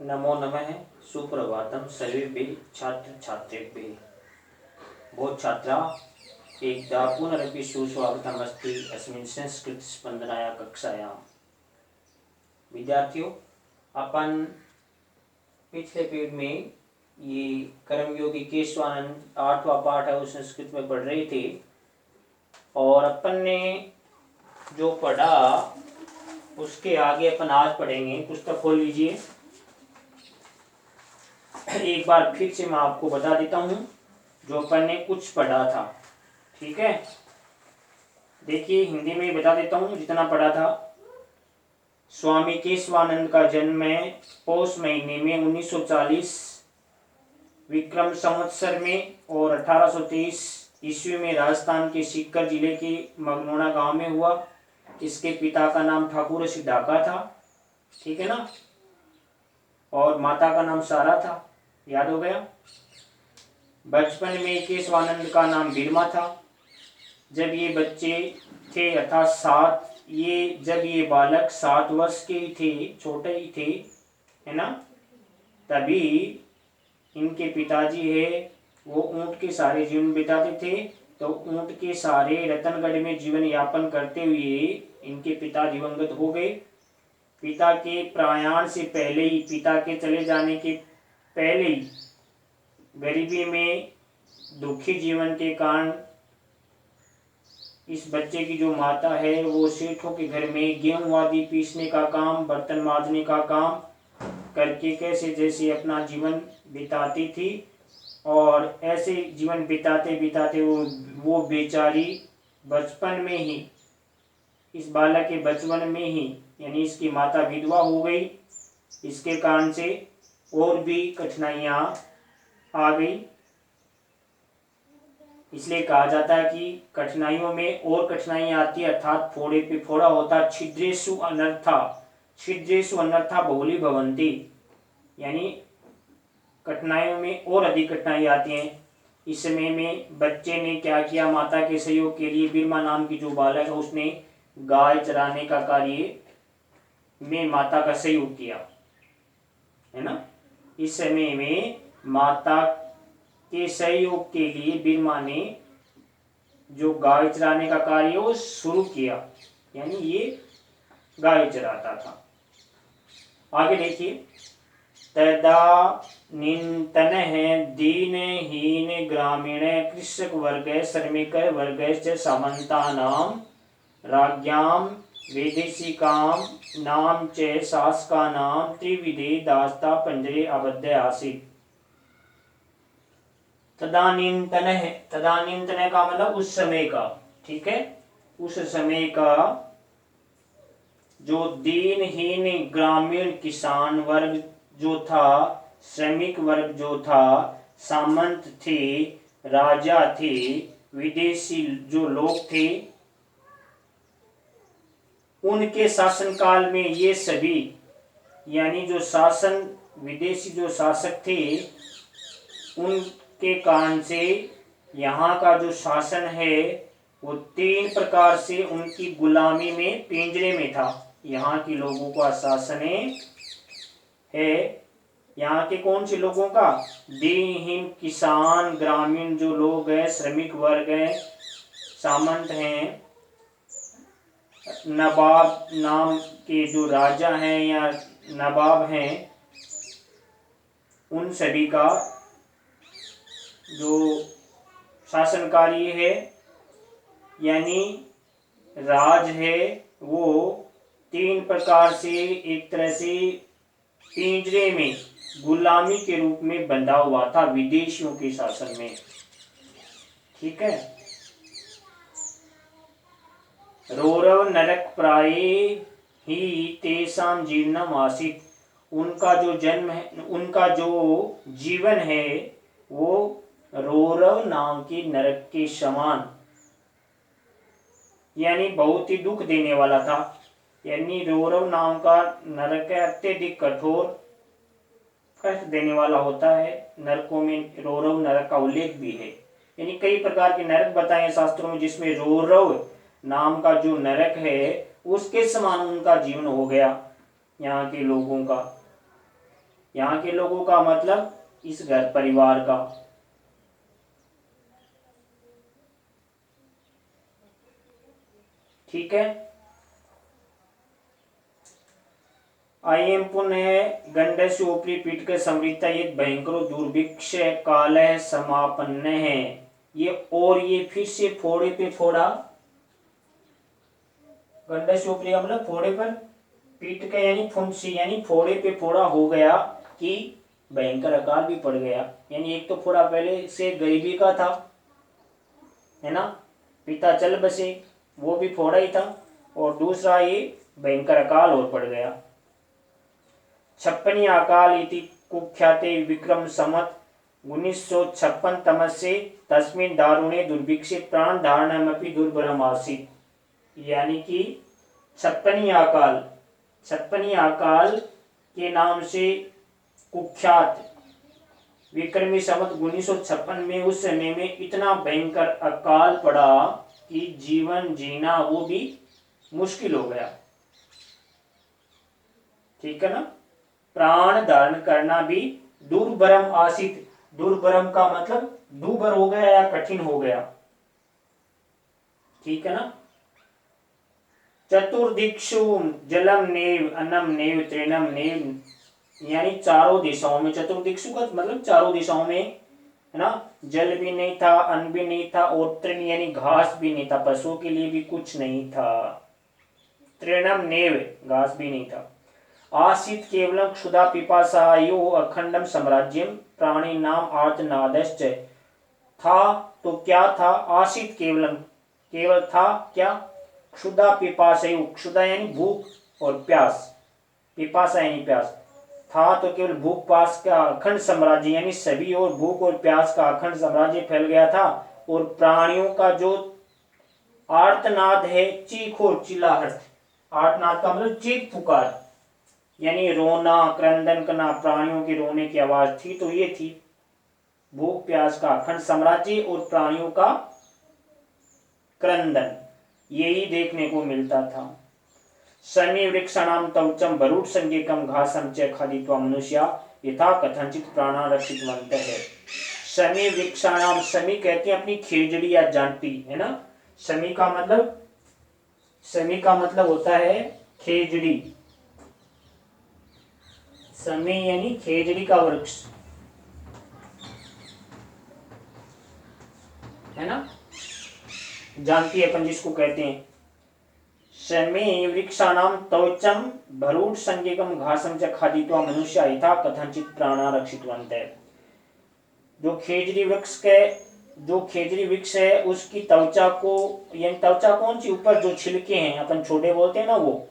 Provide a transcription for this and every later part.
नमो नमः। सुप्रभातम सर्वेभ्यः छात्र छात्रेभ्यः। बहुत छात्रा एकदा पुनरपि सुस्वागतम अस्ति अस्मिन् संस्कृत स्पंदनाया कक्षायां। विद्यार्थियों, अपन पिछले पीरियड में ये कर्मयोगी केशवानंद 8वां पाठ है वो संस्कृत में पढ़ रहे थे और अपन ने जो पढ़ा उसके आगे अपन आज पढ़ेंगे। पुस्तक खोल लीजिए। एक बार फिर से मैं आपको बता देता हूं जो अपन ने कुछ पढ़ा था। ठीक है, देखिए हिंदी में बता देता हूं जितना पढ़ा था। स्वामी केशवानंद का जन्म है पौष महीने में 1940 विक्रम संवत्सर में और 1823 ईस्वी में राजस्थान के सीकर जिले के मगनोड़ा गांव में हुआ। इसके पिता का नाम ठाकुर सिद्धाका था, ठीक है ना, और माता का नाम सारा था। याद हो गया। बचपन में केशवानंद का नाम बीरमा था। जब ये बच्चे थे अर्थात जब ये बालक 7 वर्ष के ही थे, छोटे ही थे, है ना, तभी इनके पिताजी है वो ऊंट के सारे जीवन बिताते थे। तो ऊंट के सारे रतनगढ़ में जीवन यापन करते हुए इनके पिता दिवंगत हो गए। पिता के प्रयाण से पहले ही, पिता के चले जाने के पहले ही गरीबी में दुखी जीवन के कारण इस बच्चे की जो माता है वो सेठों के घर में गेहूं आदि पीसने का काम, बर्तन मांजने का काम करके कैसे जैसे अपना जीवन बिताती थी। और ऐसे जीवन बिताते बिताते वो बेचारी बचपन में ही, इस बालक के बचपन में ही यानी इसकी माता विधवा हो गई। इसके कारण से और भी कठिनाइयां आ गई। इसलिए कहा जाता है कि कठिनाइयों में और कठिनाइयां आती है, अर्थात फोड़े पे फोड़ा होता। छिद्रेषु अनर्था, छिद्रेषु अनर्था बहुली भवंती, यानी कठिनाइयों में और अधिक कठिनाई आती हैं। इस समय में बच्चे ने क्या किया, माता के सहयोग के लिए बीरमा नाम की जो बालक है उसने गाय चराने का कार्य में माता का सहयोग किया, है ना। इस समय में माता के सहयोग के लिए बीरमा ने जो गाय चराने का कार्य वो शुरू किया, यानी ये गाय चराता था। आगे देखिए, तदानीन्तन दीनहीन ग्रामीण कृषक वर्ग श्रमिक वर्ग सामंतानां राज्ञां वैदेशिकां नाम च शासकानां त्रिविधे दास्ता पंजरे आबद्ध आसीत्। तदानीन्तन है, तदानीन्तन का मतलब उस समय का, ठीक है, उस समय का जो दीनहीन ग्रामीण किसान वर्ग जो था, श्रमिक वर्ग जो था, सामंत थे, राजा थे, विदेशी जो लोग थे, उनके शासनकाल में ये सभी, यानी जो शासन विदेशी जो शासक थे उनके कारण से यहाँ का जो शासन है वो 3 प्रकार से उनकी गुलामी में, पिंजरे में था। यहाँ के लोगों का शासन है, यहाँ के कौन से लोगों का, दीनहीन किसान, ग्रामीण जो लोग हैं, श्रमिक वर्ग हैं, सामंत हैं, नवाब नाम के जो राजा हैं या नवाब हैं, उन सभी का जो शासन कार्य है, यानी राज है, वो 3 प्रकार से एक तरह से पिंजरे में गुलामी के रूप में बंधा हुआ था विदेशियों के शासन में, ठीक है। रौरव नरक प्राय ही तेसाम जीवनम आसीत्, उनका जो जन्म है, उनका जो जीवन है वो रौरव नाम के नरक के समान, यानी बहुत ही दुख देने वाला था। यानी रौरव नाम का नरक अत्यधिक कठोर कष्ट देने वाला होता है। नरकों में रौरव नरक का उल्लेख भी है, यानी कई प्रकार के नरक बताए शास्त्रों में, जिसमें रौरव नाम का जो नरक है उसके समान उनका जीवन हो गया यहाँ के लोगों का। यहाँ के लोगों का मतलब इस घर परिवार का। ठीक है। आइए पुनः गंडस्य उपरी पीठ के समृता ये भयंकर दुर्भिक्ष काल समापन्न है। ये और ये फिर से फोड़े पे फोड़ा, गंडस्य उपरी का मतलब फोड़े पर, पीठ का यानी फुंसी यानी फोड़े पे फोड़ा हो गया कि भयंकर अकाल भी पड़ गया। यानी एक तो फोड़ा पहले से गरीबी का था, है ना, पिता चल बसे, वो भी फोड़ा ही था, और दूसरा ये भयंकर अकाल और पड़ गया। छप्पनी अकाल इति कुख्याते विक्रम संवत 1956 तमस्य तस्मिन् दारुणे दुर्भिक्षे प्राण धारणमपि दुर्भरम आसीत्। यानी कि छप्पनी अकाल के नाम से कुख्यात विक्रमी संवत 1956 में उस समय में इतना भयंकर अकाल पड़ा कि जीवन जीना वो भी मुश्किल हो गया। ठीक है ना। प्राण धारण करना भी दुर्भरम आसित, दुर्भरम का मतलब दुर्भर हो गया या कठिन हो गया। ठीक है ना। चतुर्दिक्षु जलम नेव अन्नम नेव तृणम नेव, यानी चारों दिशाओं में, चतुर्दिक्षु का मतलब चारों दिशाओं में, है ना, जल भी नहीं था, अन्न भी नहीं था, और तृण यानी घास भी नहीं था, पशुओं के लिए भी कुछ नहीं था। तृणम नेव घास भी नहीं था। आसीत केवलम क्षुधा पिपासायो अखंडम साम्राज्यम प्राणी नाम आर्तनादश्च। था तो क्या था, आसीत केवलम केवल था क्या, क्षुधा पिपासायो, क्षुधा यानी भूख और प्यास, पिपासा यानी प्यास, था तो केवल भूख प्यास का अखंड साम्राज्य, यानी सभी और भूख और प्यास का अखंड साम्राज्य फैल गया था। और प्राणियों का जो आर्तनाद है, चीख और चिल्लाहट, आर्तनाद का मतलब चीख पुकार यानी रोना क्रंदन करना, प्राणियों के रोने की आवाज थी, तो ये थी भूख प्यास का अखंड साम्राज्य और प्राणियों का क्रंदन, यही देखने को मिलता था। समी वृक्षाणाम तौचम भरूट संज्ञकम घासम च खादित्वा मनुष्या यथा कथनचित प्राणा रक्षितवंत है। समी वृक्षाणाम, समी कहते हैं अपनी खेजड़ी या जांटी, है ना। समी का मतलब होता है खेजड़ी, समी यानी खेजड़ी का वृक्ष, है ना, जानती है अपन जिसको कहते हैं। समी वृक्षाणाम तौचम भरूट संज्ञकम घासम च खादित्वा मनुष्य यथा कथनचित प्राणा रक्षितवंत है। जो खेजड़ी वृक्ष है उसकी त्वचा को, यानी त्वचा कौन सी, ऊपर जो छिलके हैं अपन छोटे बोलते हैं ना, वो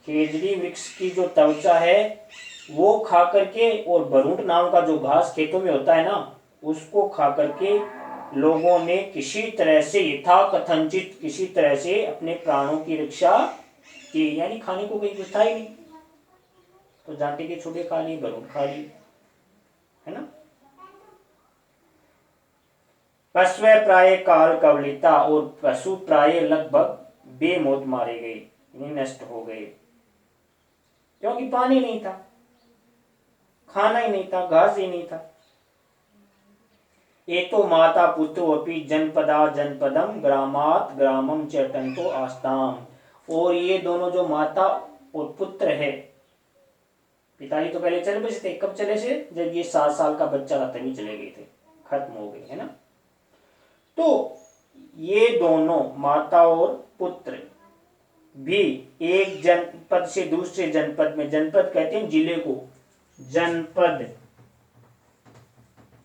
खेजड़ी वृक्ष की जो त्वचा है वो खा करके, और भरूट नाम का जो घास खेतों में होता है ना, उसको खा करके लोगों ने किसी तरह से, यथा कथनचित किसी तरह से अपने प्राणों की रक्षा की। यानी खाने को कहीं कुछ था ही नहीं, तो जांटी के छोटे खा लिए, भरूट खा लिए, है ना। पशु प्राय काल कवलिता, और पशु प्राय लगभग बेमौत मारे गए, नष्ट हो गए, क्योंकि पानी नहीं था, खाना ही नहीं था, घास ही नहीं था। एतो माता पुत्रो अपि जनपदा जनपदम ग्रामात ग्रामम च अटन्तो आस्ताम। और ये दोनों जो माता और पुत्र है, पिताजी तो पहले चले बसे थे, कब चले से, जब ये 7 साल का बच्चा था तभी चले गए थे, खत्म हो गए, है ना। तो ये दोनों माता और पुत्र भी एक जनपद से दूसरे जनपद में, जनपद कहते हैं जिले को,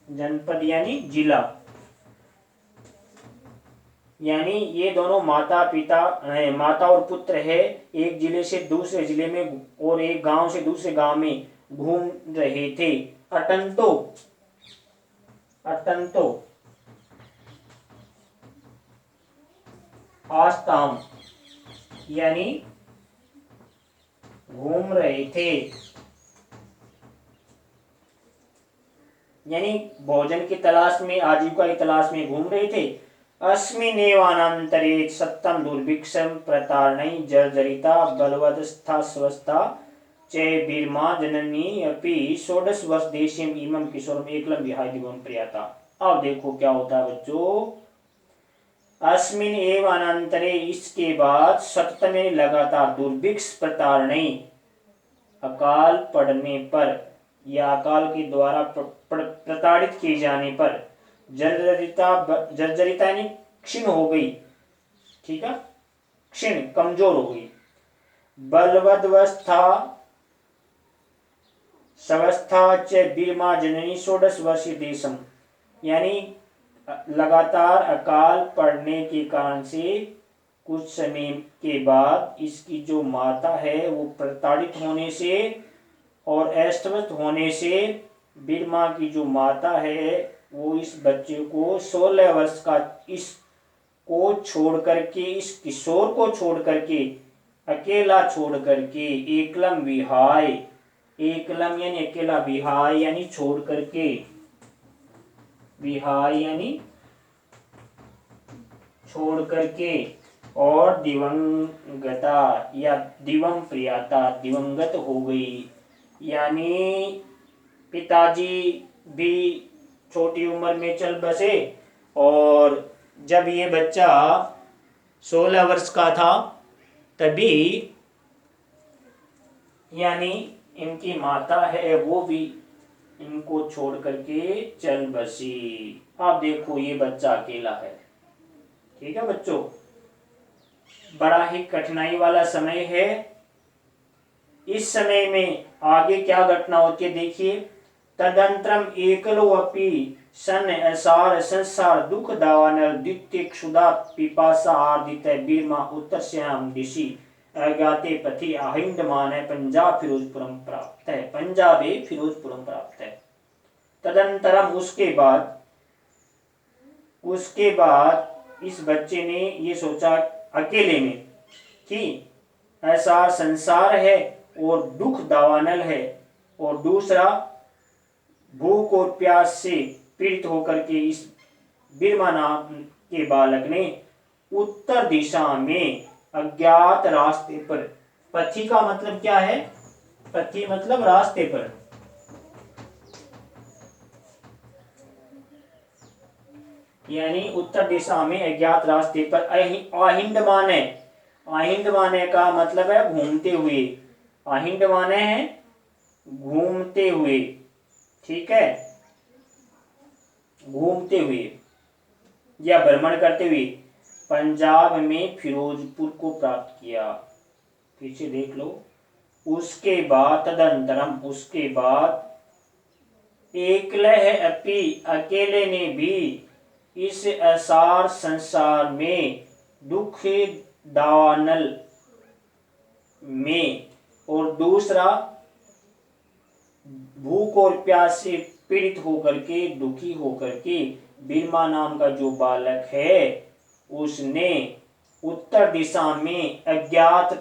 जनपद यानी जिला, यानी ये दोनों माता और पुत्र है, एक जिले से दूसरे जिले में और एक गांव से दूसरे गांव में घूम रहे थे। अटंतो आस्ताम यानी घूम रहे थे, यानी भोजन की तलाश में, आजीविका की तलाश में घूम रहे थे। अस्मिनेवानंतरे सत्तम दुर्भिक्षम प्रतारणै जर्जरिता बलवदस्था स्वस्था च बीरमा जननी अपि 16 वर्ष देशीम इमं किशोरम एकलम विहाय दिवम प्रियता। अब देखो क्या होता है बच्चों, अस्मिन एव अनंतरे, इसके बाद सप्तमे लगातार दुर्भिक्ष प्रतारणे, अकाल पड़ने पर या अकाल के द्वारा प्रताड़ित किए जाने पर, जर्जरिता यानी क्षीण हो गई, ठीक है, क्षीण कमजोर हो गई, बलवदवस्था सवस्था च बीरमा जननी 16 वर्षीय देशम, यानी लगातार अकाल पड़ने के कारण से कुछ समय के बाद इसकी जो माता है वो प्रताड़ित होने से और अस्तव्यस्त होने से बीरमा की जो माता है वो इस बच्चे को 16 वर्ष का इस को छोड़ करके, इस किशोर को छोड़ करके, अकेला छोड़ करके, एकलम विहाय, एकलम यानी अकेला, विहाय यानी छोड़ करके, विहाय यानी छोड़ करके, और दिवंगता या दिवम प्रियता, दिवंगत हो गई। यानी पिताजी भी छोटी उम्र में चल बसे और जब ये बच्चा 16 वर्ष का था तभी यानी इनकी माता है वो भी इनको छोड़ करके चल बसी। आप देखो ये बच्चा अकेला है, ठीक है बच्चों, बड़ा ही कठिनाई वाला समय है। इस समय में आगे क्या घटना होती है देखिए, तदंतरम एकलो अपि सन असार संसार दुख दावानल द्वितीय क्षुदा पिपासा आर्दित बीरमा उत्तर श्याम दिशि अज्ञाते पथि आहिंदमान है पंजाब फिरोजपुरम प्राप्त है, पंजाबे फिरोजपुरम प्राप्त है। तदंतरम उसके बाद इस बच्चे ने ये सोचा अकेले में कि ऐसा संसार है और दुख दावानल है, और दूसरा भूख और प्यास से पीड़ित होकर के इस बीरमा नाम के बालक ने उत्तर दिशा में अज्ञात रास्ते पर, पथी का मतलब क्या है, पथी मतलब रास्ते पर, यानी उत्तर दिशा में अज्ञात रास्ते पर, आहिंद माने, आहिंद माने का मतलब है घूमते हुए, आहिंद माने है घूमते हुए, ठीक है, घूमते हुए या भ्रमण करते हुए पंजाब में फिरोजपुर को प्राप्त किया। पीछे देख लो, उसके बाद तदंतरम, उसके बाद एकलह अपि, अकेले ने भी इस असार संसार में दुख दावानल में, और दूसरा भूख और प्यास से पीड़ित होकर के, दुखी होकर के बीरमा नाम का जो बालक है उसने उत्तर दिशा में अज्ञात